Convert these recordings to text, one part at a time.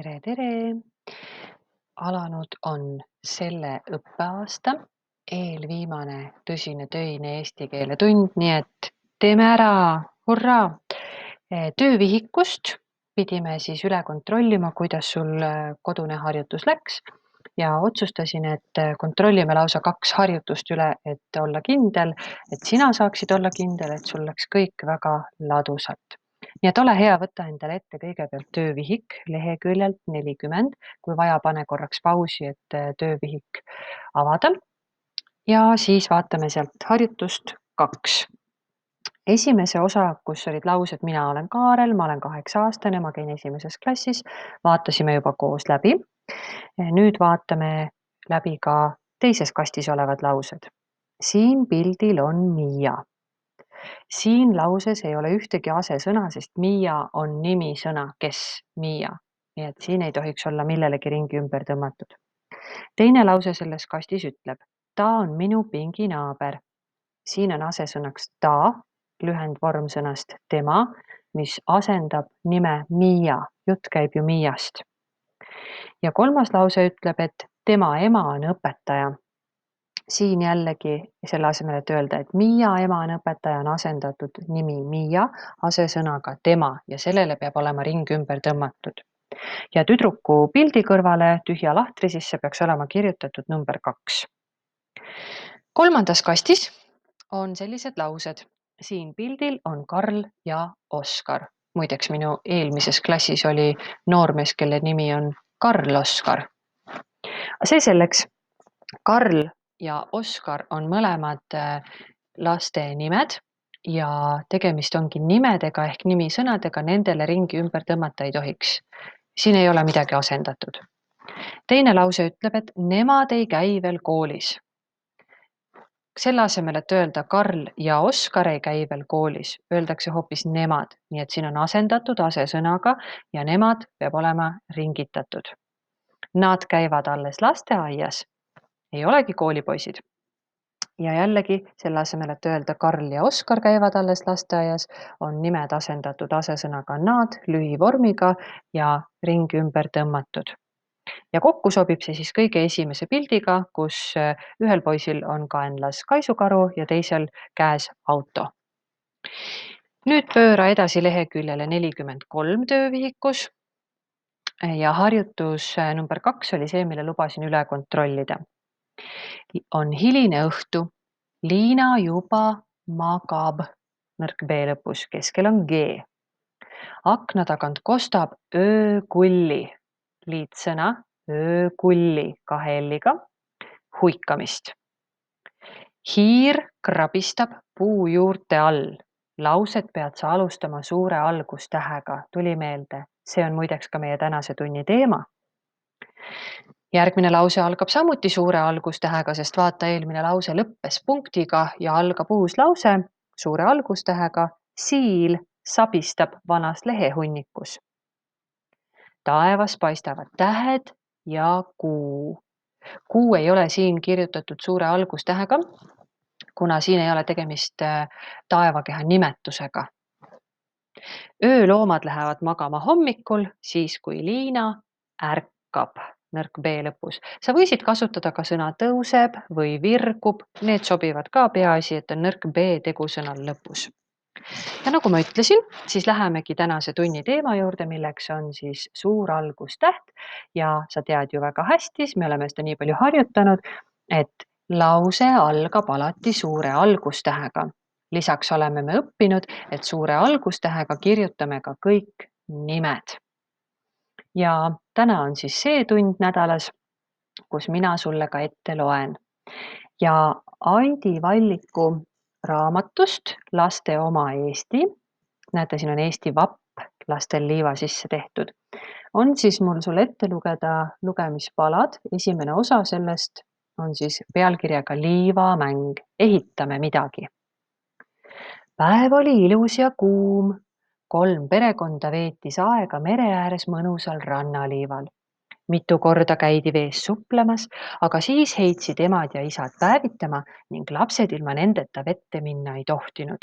Tere! Alanud on selle õppeaasta eelviimane tõsine töine eesti keele tund, nii et teeme ära, hurraa! Töövihikust pidime siis üle kontrollima, kuidas sul kodune harjutus läks ja otsustasin, et kontrollime lausa 2 harjutust üle, et olla kindel, et sina saaksid olla kindel, et sul läks kõik väga ladusalt. Nii et ole hea, võta endale ette kõigepealt töövihik leheküljelt 40. Kui vaja, pane korraks pausi, et töövihik avada. Ja siis vaatame sealt harjutust 2. Esimese osa, kus olid laused mina olen Kaarel, ma olen 8-aastane, ma käin esimeses klassis, vaatasime juba koos läbi. Nüüd vaatame läbi ka teises kastis olevad laused. Siin pildil on Miia. Siin lauses ei ole ühtegi asesõna, sest Miia on nimisõna, kes Miia. Nii et siin ei tohiks olla millelegi ringi ümber tõmmatud. Teine lause selles kastis ütleb, ta on minu pinginaaber. Siin on asesõnaks ta, lühendvorm sõnast tema, mis asendab nime Miia. Jutt käib ju Miiast. Ja kolmas lause ütleb, et tema ema on õpetaja. Siin jällegi selle asemel, et öelda, et Miia ema on õpetaja, on asendatud nimi Miia asesõnaga tema ja sellele peab olema ring ümber tõmmatud. Ja tüdruku pildi kõrvale tühja lahtri sisse peaks olema kirjutatud number 2. Kolmandas kastis on sellised laused. Siin pildil on Karl ja Oskar. Muideks minu eelmises klassis oli noormees, kelle nimi on Karl Oskar. See selleks. Karl ja Oskar on mõlemad laste nimed ja tegemist ongi nimedega ehk nimisõnadega, nendele ringi ümber tõmmata ei tohiks. Siin ei ole midagi asendatud. Teine lause ütleb, et nemad ei käi veel koolis. Selle asemel, et öelda Karl ja Oskar ei käi veel koolis, öeldakse hoopis nemad. Nii et siin on asendatud asesõnaga ja nemad peab olema ringitatud. Nad käivad alles lasteaias. Ei olegi koolipoisid. Ja jällegi selle asemel, et öelda Karl ja Oskar käivad alles lasteaias, on nimed asendatud asesõnaga nad lühivormiga ja ring ümber tõmmatud. Ja kokku sobib see siis kõige esimese pildiga, kus ühel poisil on kaenlas kaisukaru ja teisel käes auto. Nüüd pööra edasi leheküljele 43 töövihikus ja harjutus number 2 oli see, mille lubasin üle kontrollida. On hiline õhtu, Liina juba magab, nõrk B lõpus, keskel on G. Akna tagant kostab öökulli, liitsõna öökulli 2 L-iga, huikamist. Hiir krabistab puu juurte all. Lauset pead sa alustama suure algustähega, tuli meelde. See on muideks ka meie tänase tunni teema. Järgmine lause algab samuti suure algustähega, sest vaata, eelmine lause lõppes punktiga ja algab uus lause suure algustähega. Siil sabistab vanas lehehunnikus. Taevas paistavad tähed ja kuu. Kuu ei ole siin kirjutatud suure algustähega, kuna siin ei ole tegemist taevakeha nimetusega. Ööloomad lähevad magama hommikul, siis kui Liina ärkab. Nõrk B lõpus. Sa võisid kasutada ka sõna tõuseb või virgub. Need sobivad ka, peaasi, et on nõrk B tegusõnal lõpus. Ja nagu ma ütlesin, siis lähemegi tänase tunni teema juurde, milleks on siis suur algustäht. Ja sa tead ju väga hästi, me oleme seda nii palju harjutanud, et lause algab alati suure algustähega. Lisaks oleme me õppinud, et suure algustähega kirjutame ka kõik nimed. Ja täna on siis see tund nädalas, kus mina sulle ka ette loen. Ja Aidi Valliku raamatust Laste oma Eesti, näete, siin on Eesti vapp lastel liiva sisse tehtud, on siis mul sulle ette lugeda lugemispalad. Esimene osa sellest on siis pealkirjaga Liivamäng, ehitame midagi. Päev oli ilus ja kuum. 3 perekonda veetis aega mere ääres mõnusal rannaliival. Mitu korda käidi vees suplemas, aga siis heitsid emad ja isad päevitama ning lapsed ilma nendeta vette minna ei tohtinud.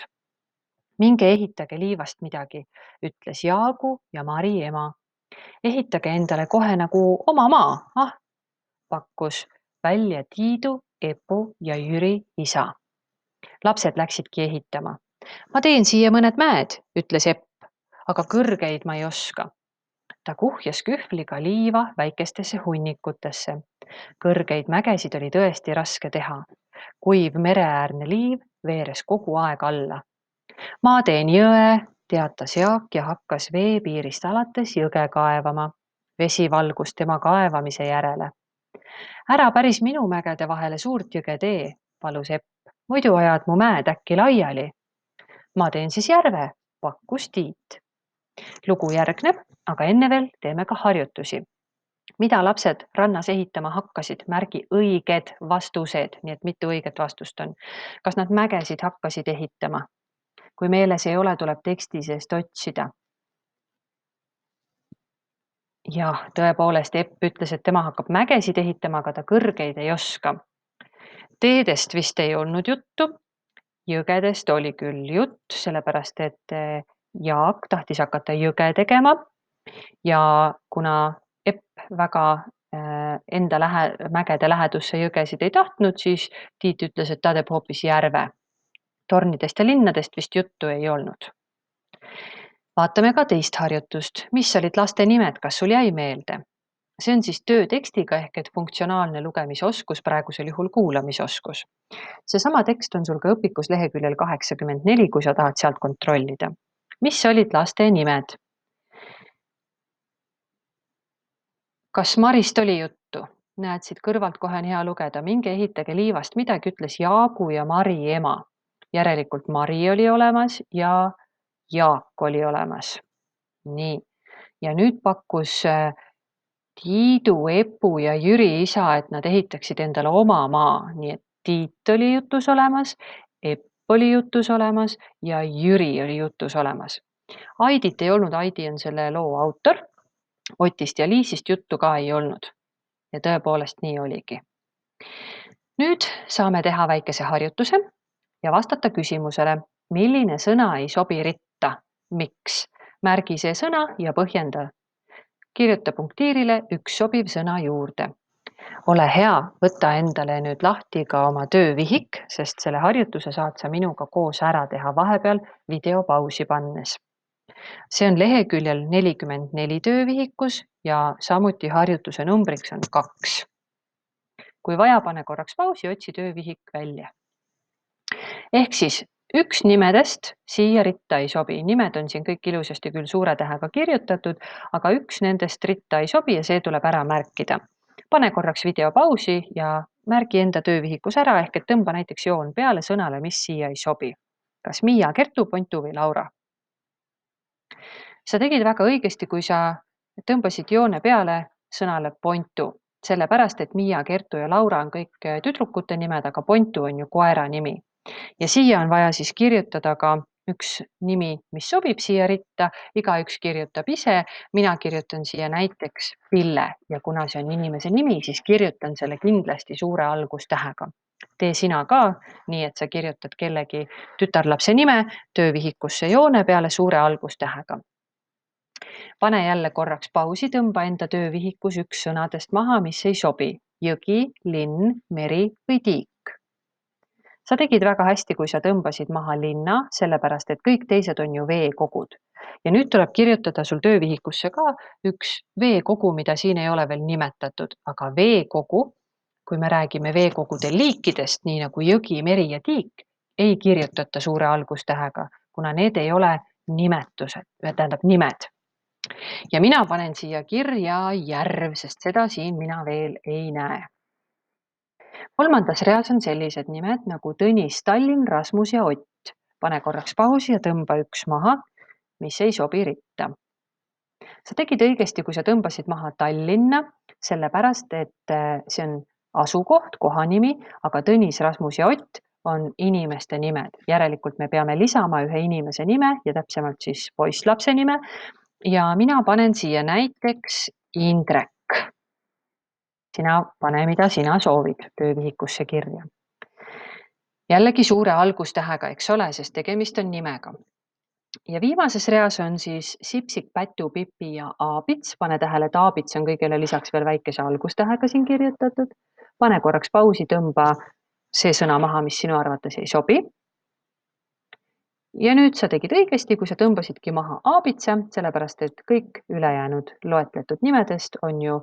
Minge ehitage liivast midagi, ütles Jaagu ja Mari ema. Ehitage endale kohe nagu oma maa, pakkus välja Tiidu, Epu ja Jüri isa. Lapsed läksidki ehitama. Ma teen siia mõned mäed, ütles Epp, aga kõrgeid ma ei oska. Ta kuhjas kühvliga liiva väikestesse hunnikutesse. Kõrgeid mägesid oli tõesti raske teha. Kuiv mereäärne liiv veeres kogu aeg alla. Ma teen jõe, teatas Jaak ja hakkas veepiirist alates jõge kaevama. Vesi valgus tema kaevamise järele. Ära päris minu mägede vahele suurt jõge tee, palus Epp. Muidu ajad mu mäed äkki laiali. Ma teen siis järve, pakkus Tiit. Lugu järgneb, aga enne veel teeme ka harjutusi. Mida lapsed rannas ehitama hakkasid, märgi õiged vastused, nii et mitu õiget vastust on. Kas nad mägesid hakkasid ehitama? Kui meeles ei ole, tuleb teksti seest otsida. Jah, tõepoolest, Epp ütles, et tema hakkab mägesid ehitama, aga ta kõrgeid ei oska. Teedest vist ei olnud juttu. Jõgedest oli küll jutt, sellepärast et Jaak tahtis hakata jõge tegema. Ja kuna Epp väga enda mägede lähedusse jõgesid ei tahtnud, siis Tiit ütles, et ta teeb hoopis järve. Tornidest ja linnadest vist juttu ei olnud. Vaatame ka teist harjutust. Mis olid laste nimed, kas sul jäi meelde? See on siis töötekstiga ehk et funktsionaalne lugemisoskus, praegusel juhul kuulamisoskus. Seesama tekst on sul ka õpikus leheküljel 84, kui sa tahad sealt kontrollida. Mis olid laste nimed? Kas Marist oli juttu? Näed, siit kõrvalt kohe on hea lugeda. Minge ehitage liivast midagi, ütles Jaagu ja Mari ema. Järelikult Mari oli olemas ja Jaak oli olemas. Nii. Ja nüüd pakkus Tiidu, Epu ja Jüri isa, et nad ehitaksid endale oma maa. Nii et Tiit oli jutus olemas, Epp oli jutus olemas ja Jüri oli jutus olemas. Aidit ei olnud, Aidi on selle loo autor. Otist ja Liisist juttu ka ei olnud. Ja tõepoolest nii oligi. Nüüd saame teha väikese harjutuse ja vastata küsimusele, milline sõna ei sobi ritta. Miks? Märgi see sõna ja põhjenda. Kirjuta punktiirile üks sobiv sõna juurde. Ole hea, võta endale nüüd lahti ka oma töövihik, sest selle harjutuse saad sa minuga koos ära teha vahepeal videopausi pannes. See on leheküljel 44 töövihikus ja samuti harjutuse numbriks on 2. Kui vaja, pane korraks pausi, otsi töövihik välja. Ehk siis üks nimedest siia ritta ei sobi. Nimed on siin kõik ilusasti küll suure tähega kirjutatud, aga üks nendest ritta ei sobi ja see tuleb ära märkida. Pane korraks video pausi ja märgi enda töövihikus ära ehk et tõmba näiteks joon peale sõnale, mis siia ei sobi. Kas Miia, Kertu, Pontu või Laura? Sa tegid väga õigesti, kui sa tõmbasid joone peale sõnale Pontu, sellepärast et Miia, Kertu ja Laura on kõik tüdrukute nimed, aga Pontu on ju koera nimi. Ja siia on vaja siis kirjutada ka üks nimi, mis sobib siia ritta. Igaüks kirjutab ise. Mina kirjutan siia näiteks Ville ja kuna see on inimese nimi, siis kirjutan selle kindlasti suure algustähega. Tee sina ka nii, et sa kirjutad kellegi tütarlapse nime töövihikusse joone peale suure algustähega. Pane jälle korraks pausi, tõmba enda töövihikus üks sõnadest maha, mis ei sobi. Jõgi, linn, meri või tiik. Sa tegid väga hästi, kui sa tõmbasid maha linna, sellepärast et kõik teised on ju veekogud. Ja nüüd tuleb kirjutada sul töövihikusse ka üks veekogu, mida siin ei ole veel nimetatud, aga veekogu, kui me räägime veekogude liikidest, nii nagu jõgi, meri ja tiik, ei kirjutata suure algustähega, kuna need ei ole nimetused, tähendab nimed. Ja mina panen siia kirja järv, sest seda siin mina veel ei näe. Kolmandas reas on sellised nimed nagu Tõnis, Tallinn, Rasmus ja Ott. Pane korraks pausi ja tõmba üks maha, mis ei sobi ritta. Sa tegid õigesti, kui sa tõmbasid maha Tallinna, sellepärast et see on asukoht, kohanimi, aga Tõnis, Rasmus ja Ott on inimeste nimed. Järelikult me peame lisama ühe inimese nime ja täpsemalt siis poisslapse nime. Ja mina panen siia näiteks Indrek. Sina pane, mida sina soovid töövihikusse kirja. Jällegi suure algustähega, eks ole, sest tegemist on nimega. Ja viimases reas on siis Sipsik, Pätu, Pipi ja Aabits. Pane tähele, et Aabits on kõigele lisaks veel väikese algustähega siin kirjutatud. Pane korraks pausi, tõmba see sõna maha, mis sinu arvates ei sobi. Ja nüüd sa tegid õigesti, kui sa tõmbasidki maha Aabitsa, sellepärast et kõik ülejäänud loetletud nimedest on ju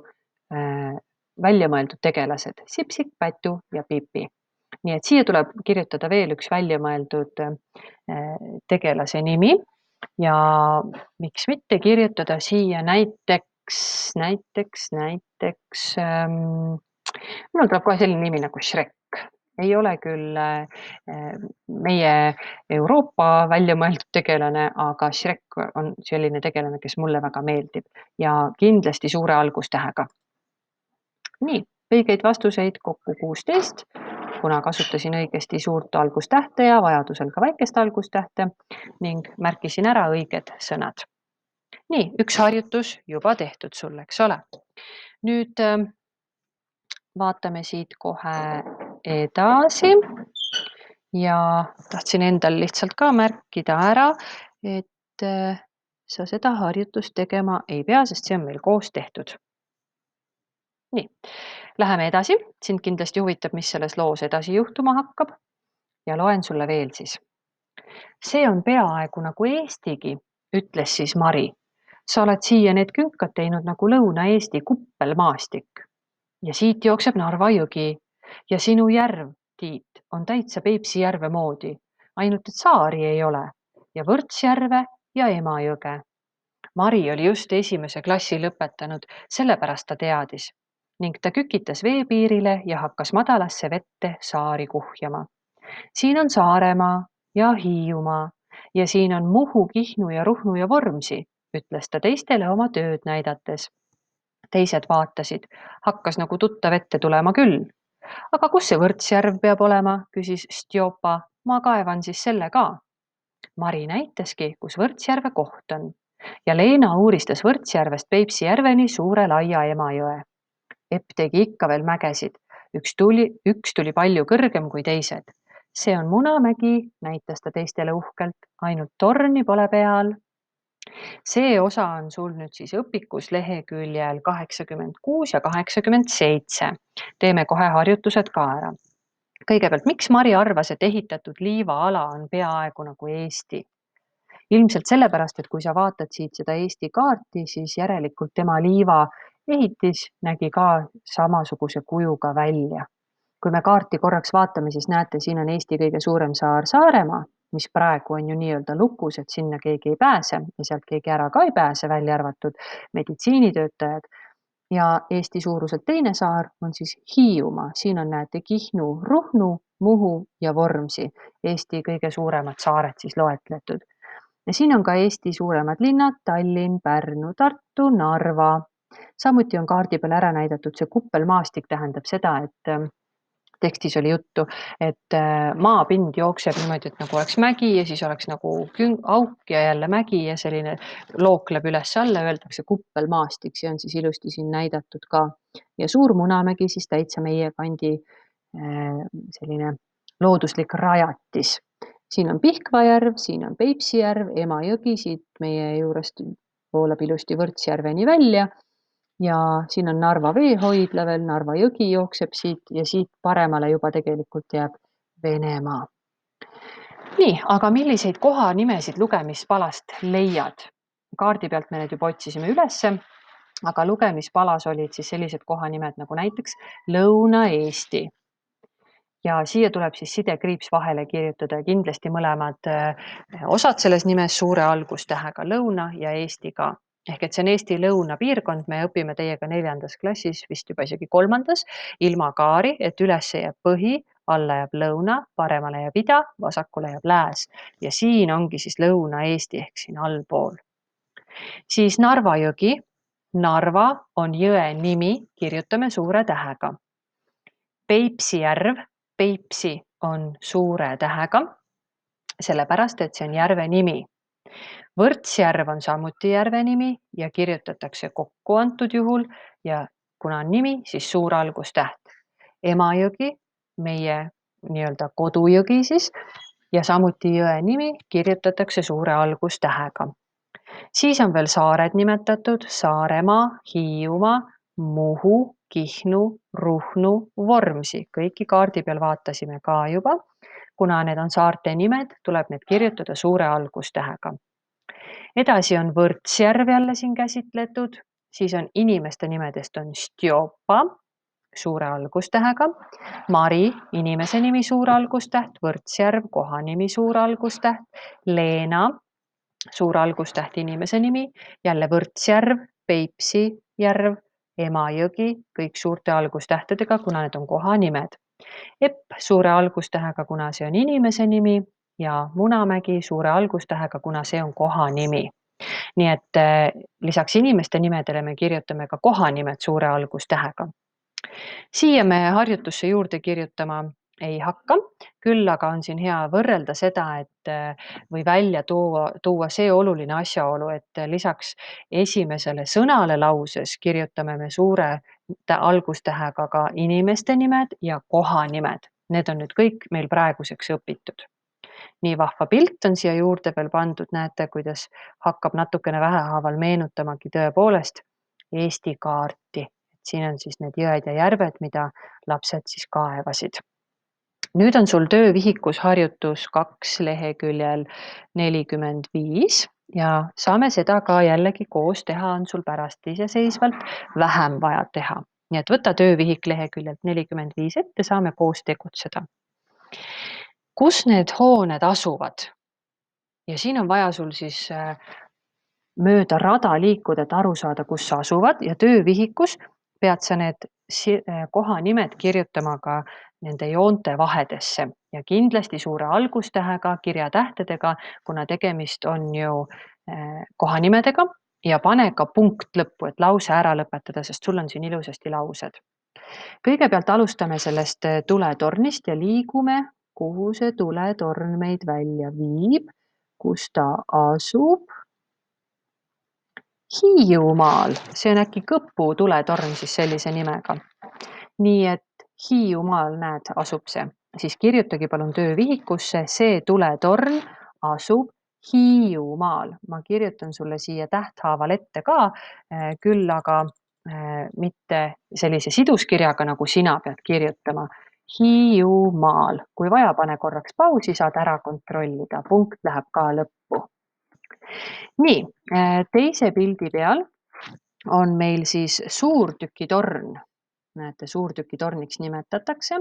välja mõeldud tegelased. Sipsik, Pätu ja Pipi. Nii et siia tuleb kirjutada veel üks välja mõeldud tegelase nimi ja miks mitte kirjutada siia näiteks, mul tuleb kohe selline nimi nagu Shrek. Ei ole küll meie Euroopa välja mõeldud tegelane, aga Shrek on selline tegelane, kes mulle väga meeldib ja kindlasti suure algustähega. Nii, õigeid vastuseid kokku 16, kuna kasutasin õigesti suurt algustähte ja vajadusel ka väikest algustähte ning märkisin ära õiged sõnad. Nii, üks harjutus juba tehtud sul, eks ole. Nüüd vaatame siit kohe edasi ja tahtsin endal lihtsalt ka märkida ära, et sa seda harjutust tegema ei pea, sest see on meil koos tehtud. Nii, läheme edasi. Sind kindlasti huvitab, mis selles loos edasi juhtuma hakkab ja loen sulle veel siis. See on peaaegu nagu Eestigi, ütles siis Mari. Sa oled siia need künkad teinud nagu Lõuna-Eesti kuppelmaastik. Ja siit jookseb Narva jõgi ja sinu järv, Tiit, on täitsa Peipsi järve moodi. Ainult et saari ei ole ja Võrtsjärve ja Emajõge. Mari oli just esimese klassi lõpetanud, sellepärast ta teadis ning ta kükitas veepiirile ja hakkas madalasse vette saari kuhjama. Siin on Saaremaa ja Hiiumaa ja siin on Muhu, Kihnu ja Ruhnu ja Vormsi, ütles ta teistele oma tööd näidates. Teised vaatasid, hakkas nagu tuttav ette tulema küll. Aga kus see Võrtsjärv peab olema, küsis Stjopa, ma kaevan siis selle ka. Mari näitaski, kus Võrtsjärve koht on ja Leena uuristas Võrtsjärvest Peipsi järveni suure laia Emajõe. Epp tegi ikka veel mägesid, üks tuli palju kõrgem kui teised. See on Munamägi, näitas ta teistele uhkelt, ainult torni pole peal. See osa on sul nüüd siis õpikus leheküljel 86 ja 87. Teeme kohe harjutused ka ära. Kõigepealt, miks Mari arvas, et ehitatud liivaala on peaaegu nagu Eesti? Ilmselt sellepärast, et kui sa vaatad siit seda Eesti kaarti, siis järelikult tema liiva ehitis nägi ka samasuguse kujuga välja. Kui me kaarti korraks vaatame, siis näete, siin on Eesti kõige suurem saar Saaremaa, mis praegu on ju nii-öelda lukus, et sinna keegi ei pääse ja sealt keegi ära ka ei pääse, välja arvatud meditsiinitöötajad. Ja Eesti suuruselt teine saar on siis Hiiumaa. Siin on, näete, Kihnu, Ruhnu, Muhu ja Vormsi. Eesti kõige suuremad saared siis loetletud. Ja siin on ka Eesti suuremad linnad, Tallinn, Pärnu, Tartu, Narva. Samuti on kaardi peal ära näidatud see kuppelmaastik, tähendab seda, et tekstis oli juttu, et maapind jookseb niimoodi, et nagu oleks mägi ja siis oleks nagu auk ja jälle mägi ja selline lookleb üles alla, öeldakse kuppelmaastik, see on siis ilusti siin näidatud ka. Ja suur Munamägi siis täitsa meie kandi selline looduslik rajatis. Siin on Pihkva järv, siin on Peipsi järv, Emajõgi, siit meie juurest voolab ilusti Võrtsjärveni välja ja siin on Narva veehoidla veel, Narva jõgi jookseb siit ja siit paremale juba tegelikult jääb Venemaa. Nii, aga milliseid kohanimesid lugemispalast leiad? Kaardi pealt me need juba otsisime ülesse, aga lugemispalas olid siis sellised kohanimed nagu näiteks Lõuna-Eesti. Ja siia tuleb siis sidekriips vahele kirjutada ja kindlasti mõlemad osad selles nimes suure algustähega Lõuna ja Eesti ka. Ehk et see on Eesti lõunapiirkond, me õpime teiega 4. klassis, vist juba isegi 3. ilma kaari, et üles jääb põhi, alla jääb lõuna, paremale jääb ida, vasakule jääb lääs. Ja siin ongi siis Lõuna-Eesti ehk siin allpool. Siis Narva jõgi. Narva on jõe nimi, kirjutame suure tähega. Peipsi järv. Peipsi on suure tähega, sellepärast, et see on järve nimi. Võrtsjärv on samuti järve nimi ja kirjutatakse kokku antud juhul ja kuna on nimi, siis suur algustäht. Emajõgi, meie nii-öelda kodujõgi siis ja samuti jõe nimi kirjutatakse suure algustähega. Siis on veel saared nimetatud: Saaremaa, Hiiumaa, Muhu, Kihnu, Ruhnu, Vormsi. Kõiki kaardi peal vaatasime ka juba. Kuna need on saarte nimed, tuleb need kirjutada suure algustähega. Edasi on Võrtsjärv jälle siin käsitletud, siis on inimeste nimedest on Stjopa suure algustähega, Mari, inimese nimi suur algustäht, Võrtsjärv, kohanimi suur algustäht, Leena, suur algustäht, inimese nimi, jälle Võrtsjärv, Peipsi järv, Emajõgi, kõik suurte algustähtedega, kuna need on kohanimed. Epp suure algustähega, kuna see on inimese nimi, ja Munamägi suure algustähega, kuna see on kohanimi. Nii et lisaks inimeste nimedele me kirjutame ka kohanimed suure algustähega. Siia me harjutusse juurde kirjutama ei hakka, küll aga on siin hea võrrelda seda, või välja tuua see oluline asjaolu, et lisaks esimesele sõnale lauses kirjutame me suure algustähega ka inimeste nimed ja kohanimed. Need on nüüd kõik meil praeguseks õpitud. Nii vahva pilt on siia juurde veel pandud, näete, kuidas hakkab natukene vähehaaval meenutamagi tõepoolest Eesti kaarti. Siin on siis need jõed ja järved, mida lapsed siis kaevasid. Nüüd on sul töövihikus harjutus 2 leheküljel 45 ja saame seda ka jällegi koos teha, on sul pärast iseseisvalt vähem vaja teha. Nii et võta töövihik leheküljelt 45 ette, saame koos tegutseda. Kus need hooned asuvad? Ja siin on vaja sul siis mööda rada liikuda, et aru saada, kus asuvad, ja töövihikus pead sa need kohanimed kirjutama ka nende joonte vahedesse ja kindlasti suure algustähega, kirjatähtedega, kuna tegemist on ju kohanimedega, ja pane ka punkt lõppu, et lause ära lõpetada, sest sul on siin ilusasti laused. Kõigepealt alustame sellest tuletornist ja liigume, kuhu see tuletorn meid välja viib, kus ta asub. Hiiumaal, see on äkki Kõpu tuletorn siis sellise nimega. Nii et Hiiumaal, näed, asub see. Siis kirjutagi palun töövihikusse, see tuletorn asub Hiiumaal. Ma kirjutan sulle siia tähthaaval ette ka, küll aga mitte sellise siduskirjaga, nagu sina pead kirjutama. Hiiumaal. Kui vaja, pane korraks pausi, saad ära kontrollida. Punkt läheb ka lõppu. Nii, teise pildi peal on meil siis suurtükitorn. Näete, suurtükitorniks nimetatakse.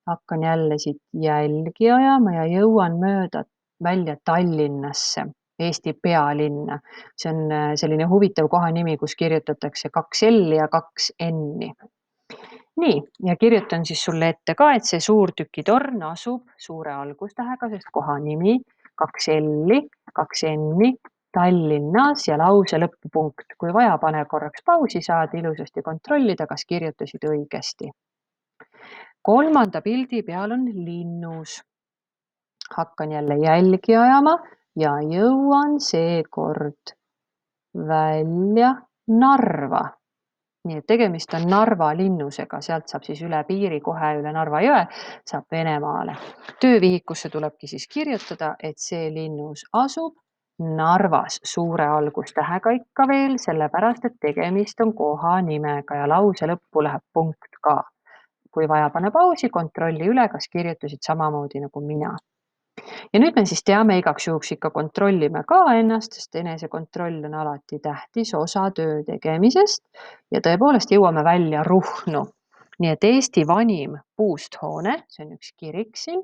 Hakkan jälle siit jälgi ajama ja jõuan mööda välja Tallinnasse, Eesti pealinna. See on selline huvitav kohanimi, kus kirjutatakse 2 L ja 2 N-i. Nii, ja kirjutan siis sulle ette ka, et see suurtükitorn asub suure algustähega, sest kohanimi 2 L-i, 2 N-i, Tallinnas ja lause lõpupunkt. Kui vaja, pane korraks pausi, saad ilusasti kontrollida, kas kirjutasid õigesti. Kolmanda pildi peal on linnus. Hakkan jälle jälgi ajama ja jõuan seekord välja Narva. Nii et tegemist on Narva linnusega, sealt saab siis üle piiri kohe üle Narva jõe, saab Venemaale. Töövihikusse tulebki siis kirjutada, et see linnus asub Narvas suure algustähega ikka veel, sellepärast, et tegemist on kohanimega ja lause lõppu läheb punkt ka. Kui vaja, pane pausi, kontrolli üle, kas kirjutasid samamoodi nagu mina. Ja nüüd me siis teame, igaks juhuks ikka kontrollime ka ennast, sest enesekontroll on alati tähtis osa töö tegemisest ja tõepoolest jõuame välja Ruhnu. Nii et Eesti vanim puust hoone, see on üks kirik siin,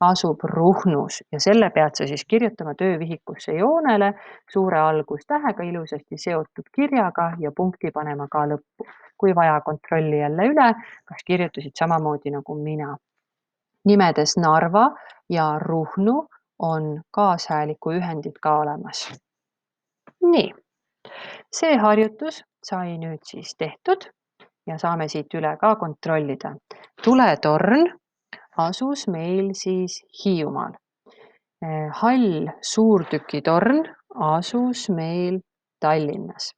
asub Ruhnus ja selle pead sa siis kirjutama töövihikusse joonele suure algustähega ilusasti seotud kirjaga ja punkti panema ka lõppu. Kui vaja, kontrolli jälle üle, kas kirjutasid samamoodi nagu mina. Nimedes Narva ja Ruhnu on kaashääliku ühendid ka olemas. Nii, see harjutus sai nüüd siis tehtud ja saame siit üle ka kontrollida. Tuletorn asus meil siis Hiiumaal. Hall suurtükitorn asus meil Tallinnas.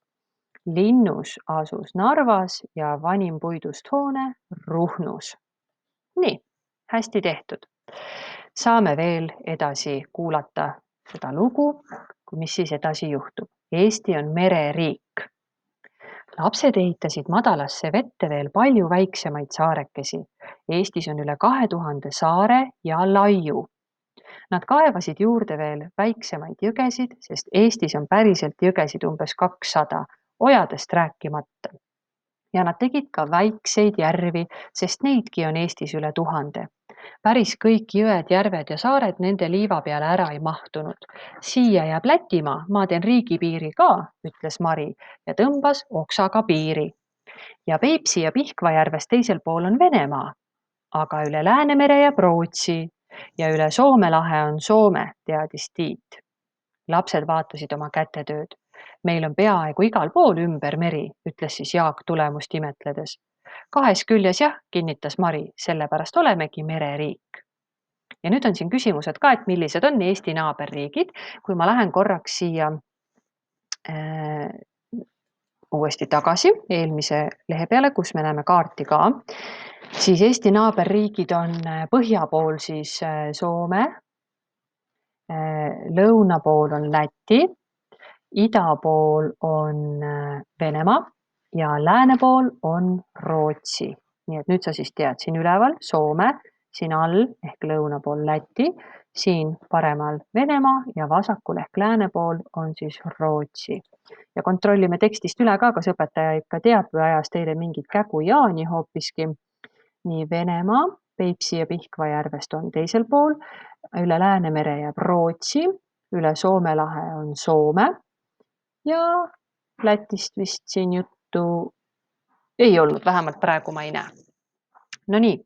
Linnus asus Narvas ja vanim puidust hoone Ruhnus. Nii, hästi tehtud. Saame veel edasi kuulata seda lugu, mis siis edasi juhtub. Eesti on mereriik. Lapsed ehitasid madalasse vette veel palju väiksemaid saarekesi. Eestis on üle 2000 saare ja laiu. Nad kaevasid juurde veel väiksemaid jõgesid, sest Eestis on päriselt jõgesid umbes 200, ojadest rääkimata. Ja nad tegid ka väikseid järvi, sest neidki on Eestis üle 1000. Päris kõik jõed, järved ja saared nende liiva peale ära ei mahtunud. Siia jääb Lätimaa, ma teen riigipiiri ka, ütles Mari ja tõmbas oksaga piiri. Ja Peipsi ja Pihkva järvest teisel pool on Venemaa, aga üle Läänemere jääb Rootsi ja üle Soome lahe on Soome, teadis Tiit. Lapsed vaatasid oma kätetööd. Meil on peaaegu igal pool ümber meri, ütles siis Jaak tulemust imetledes. 2 küljes jah, kinnitas Mari, sellepärast olemegi mereriik. Ja nüüd on siin küsimused ka, et millised on Eesti naaberriigid. Kui ma lähen korraks siia uuesti tagasi eelmise lehe peale, kus me näeme kaarti ka, siis Eesti naaberriigid on põhja pool siis Soome, lõuna pool on Läti, ida pool on Venemaa ja lääne pool on Rootsi. Nii et nüüd sa siis tead, siin üleval Soome, siin all ehk lõuna pool Läti, siin paremal Venemaa ja vasakul ehk lääne pool on siis Rootsi. Ja kontrollime tekstist üle ka, kas õpetaja ikka teab või ajas teile mingit kägujaani hoopiski. Nii Venemaa, Peipsi ja Pihkva järvest on teisel pool, üle Läänemere jääb Rootsi, üle Soome lahe on Soome ja Lätist vist siin juttu ei olnud, vähemalt praegu ma ei näe. No nii,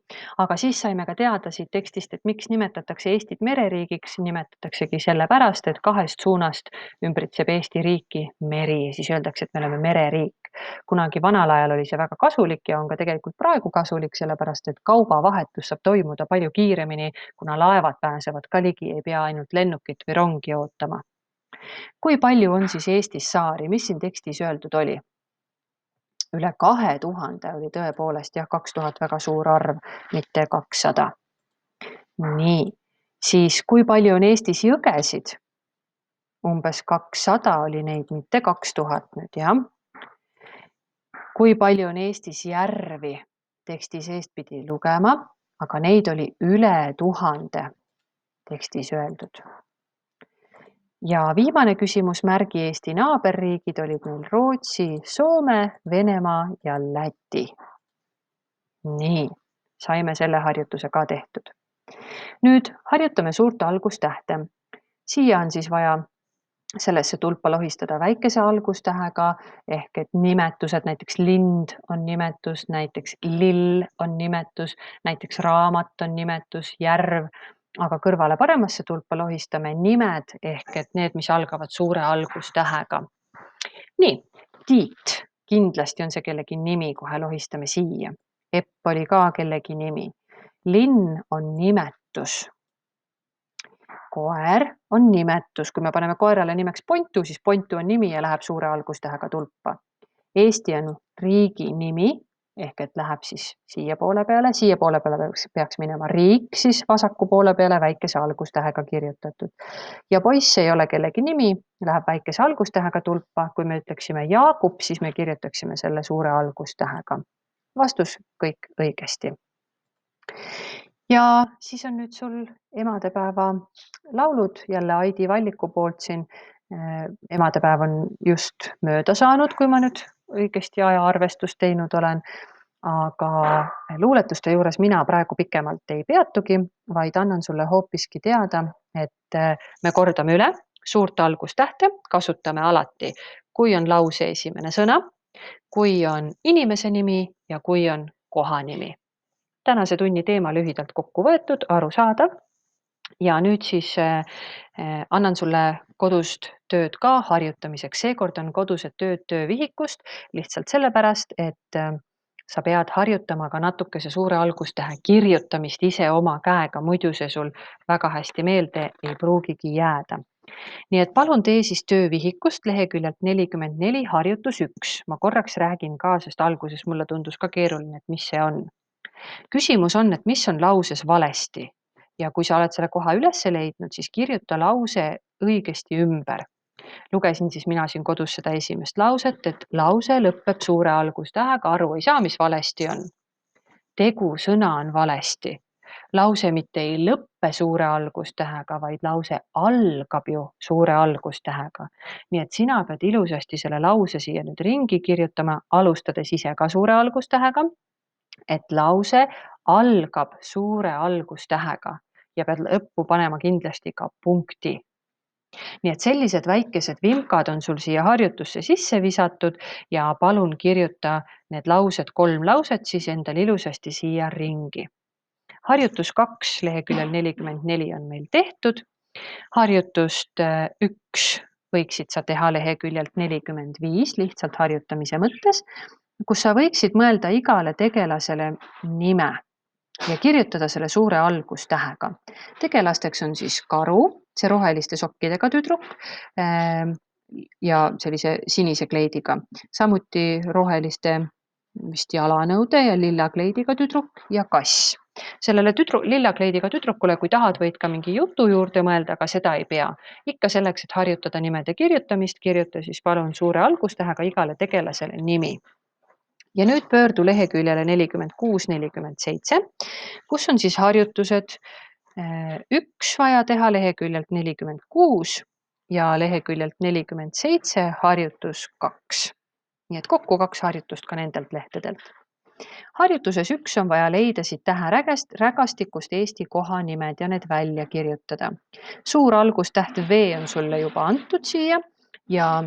aga siis saime ka teada siit tekstist, et miks nimetatakse Eestit mereriigiks, nimetataksegi sellepärast, et 2 suunast ümbritseb Eesti riiki meri ja siis öeldakse, et me oleme mereriik. Kunagi vanal ajal oli see väga kasulik ja on ka tegelikult praegu kasulik, sellepärast et kaubavahetus saab toimuda palju kiiremini, kuna laevad pääsevad ka ligi, ei pea ainult lennukit või rongi ootama. Kui palju on siis Eestis saari, mis siin tekstis öeldud oli? Üle 2000 oli tõepoolest, jah, 2000 väga suur arv, mitte 200. Nii, siis kui palju on Eestis jõgesid? Umbes 200 oli neid, mitte 2000 nüüd, jah. Kui palju on Eestis järvi? Tekstis eest pidi lugema, aga neid oli üle 1000 tekstis öeldud. Ja viimane küsimus, märgi Eesti naaberriigid olid meil Rootsi, Soome, Venemaa ja Läti. Nii, saime selle harjutuse ka tehtud. Nüüd harjutame suurt algustähte. Siia on siis vaja sellesse tulpa lohistada väikese algustähega ehk et nimetused, näiteks lind on nimetus, näiteks lill on nimetus, näiteks raamat on nimetus, järv, aga kõrvale paremasse tulpa lohistame nimed ehk et need, mis algavad suure algustähega. Nii, Tiit, kindlasti on see kellegi nimi, kohe lohistame siia. Epp oli ka kellegi nimi. Linn on nimetus. Koer on nimetus. Kui me paneme koerale nimeks Pontu, siis Pontu on nimi ja läheb suure algustähega tulpa. Eesti on riigi nimi ehk et läheb siis siia poole peale peaks minema riik siis vasaku poole peale väikese algustähega kirjutatud. Ja poiss ei ole kellegi nimi, läheb väikese algustähega tulpa. Kui me ütleksime Jaagup, siis me kirjutaksime selle suure algustähega. Vastus kõik õigesti. Ja siis on nüüd sul emadepäeva laulud jälle Aidi Valliku poolt siin. Emadepäev on just mööda saanud, kui ma nüüd õigesti ajaarvestust teinud olen, aga luuletuste juures mina praegu pikemalt ei peatugi, vaid annan sulle hoopiski teada, et me kordame üle suurt algustähte, kasutame alati, kui on lause esimene sõna, kui on inimese nimi ja kui on kohanimi. Tänase tunni teema lühidalt kokku võetud, arusaadav. Ja nüüd siis annan sulle kodust tööd ka harjutamiseks. Seekord on kodused tööd töövihikust lihtsalt sellepärast, et sa pead harjutama ka natukese suure algustähe kirjutamist ise oma käega, muidu see sul väga hästi meelde ei pruugigi jääda. Nii et palun tee siis töövihikust leheküljelt 44 harjutus 1. Ma korraks räägin ka, sest alguses mulle tundus ka keeruline, et mis see on. Küsimus on, et mis on lauses valesti. Ja kui sa oled selle koha üles leidnud, siis kirjuta lause õigesti ümber. Lugesin siis mina siin kodus seda esimest lauset, et lause lõpeb suure algustähega, aru ei saa, mis valesti on. Tegusõna on valesti. Lause mitte ei lõppe suure algustähega, vaid lause algab ju suure algustähega. Nii et sina pead ilusasti selle lause siia nüüd ringi kirjutama, alustades ise ka suure algustähega, et lause algab suure algustähega ja pead lõppu panema kindlasti ka punkti. Nii et sellised väikesed vimkad on sul siia harjutusse sisse visatud ja palun kirjuta need laused, 3 lauset siis endal ilusasti siia ringi. Harjutus 2 leheküljel 44 on meil tehtud. Harjutust 1 võiksid sa teha leheküljelt 45 lihtsalt harjutamise mõttes, kus sa võiksid mõelda igale tegelasele nime ja kirjutada selle suure algustähega. Tegelasteks on siis karu, see roheliste sokkidega tüdruk ja sellise sinise kleidiga. Samuti roheliste vist jalanõude ja lilla kleidiga tüdruk ja kass. Sellele lilla kleidiga tüdrukule, kui tahad, võid ka mingi jutu juurde mõelda, aga seda ei pea. Ikka selleks, et harjutada nimede kirjutamist, kirjuta siis palun suure algustähega igale tegelasele nimi. Ja nüüd pöördu leheküljele 46-47, kus on siis harjutused 1 vaja teha leheküljelt 46 ja leheküljelt 47 harjutus 2. Nii et kokku 2 harjutust ka nendelt lehtedelt. Harjutuses 1 on vaja leida siit täherägastikust Eesti kohanimed ja need välja kirjutada. Suur algustäht V on sulle juba antud siia ja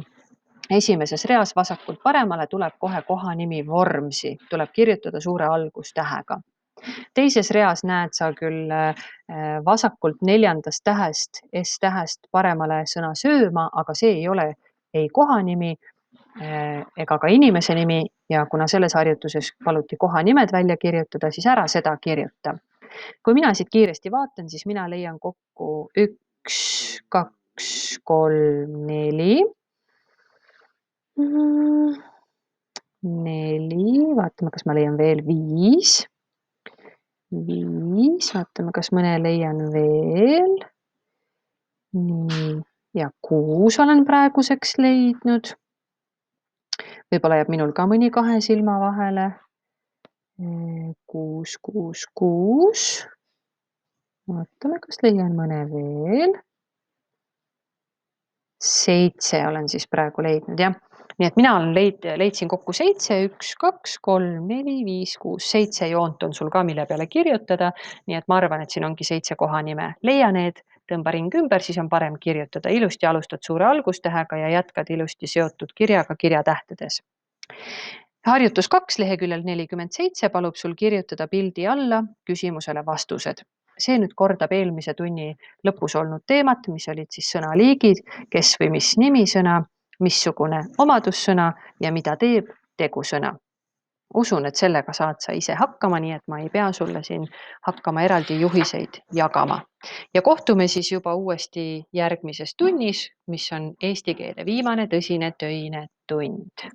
esimeses reas vasakult paremale tuleb kohe kohanimi Vormsi, tuleb kirjutada suure algustähega. Teises reas näed sa küll vasakult 4. tähest, S-tähest paremale sõna sööma, aga see ei ole ei kohanimi ega ka inimese nimi ja kuna selles harjutuses paluti kohanimed välja kirjutada, siis ära seda kirjuta. Kui mina siit kiiresti vaatan, siis mina leian kokku 1, 2, 3, 4. 4, vaatame, kas ma leian veel 5. 5, vaatame, kas mõne leian veel. Nii, ja 6 olen praeguseks leidnud. Võib-olla jääb minul ka mõni 2 silma vahele. 6, 6, 6. Vaatame, kas leian mõne veel. 7 olen siis praegu leidnud, jah. Nii et mina leidsin kokku 7, 1, 2, 3, 4, 5, 6, 7 joont on sul ka, mille peale kirjutada. Nii et ma arvan, et siin ongi 7 kohanime. Leia need, tõmba ring ümber, siis on parem kirjutada. Ilusti alustad suure algustähega ja jätkad ilusti seotud kirjaga kirjatähtedes. Harjutus 2 leheküljel 47 palub sul kirjutada pildi alla küsimusele vastused. See nüüd kordab eelmise tunni lõpus olnud teemat, mis olid siis sõnaliigid, kes või mis nimisõna, missugune omadussõna ja mida teeb tegusõna. Usun, et sellega saad sa ise hakkama, nii et ma ei pea sulle siin hakkama eraldi juhiseid jagama. Ja kohtume siis juba uuesti järgmises tunnis, mis on eesti keele viimane tõsine töine tund.